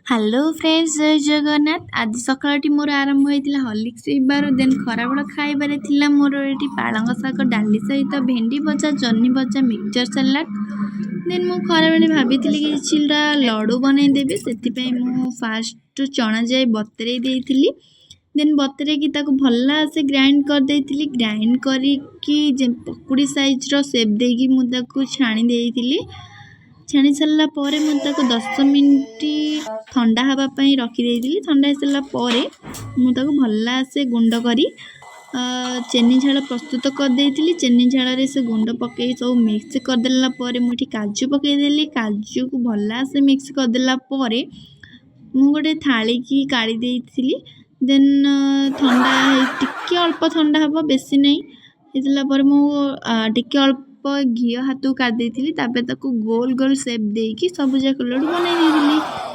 Hello friends जय जगन्नाथ। आज सकाळटी मोर आरंभ होता हॉर्लिक्स पिबार देन खराबेल खाइबार थिला मोर एटी पालंग शाग डाली सहित भेंडी भजा जन्नी भजा मिक्सचर सलाड देन मु खराबेल भाभी किछिटा लड्डू बनईदेवी से फास्ट चना जाए बतरे देइथिली देन बतरे की ताको भल्ला से ग्राइंड कर देइथिली ग्राइंड करिकी जे पकुड़ी साइज रो शेप देकी मु ताको छाणी देइथिली छाणी सारा पर मुझे 10 मिनिट ठंडा हाँवाई रखीदे ठंडा हो सारा पर मुझे भल्ला से गुंड करी चेनी झाड़ प्रस्तुत करदे चेनी झाड़ से गुंड पकई सब मिक्स करदेला मुझे काजू पकईदेली काजू को भल्ला से मिक्स करदेला गोटे थाली की काढ़ी देन ठंडा टिके अल्प ठंडा हम बेसी नहीं टिके अल्प घी हाथ को काट गोल गोल शेप देकी सब जाक लड्डू बनई।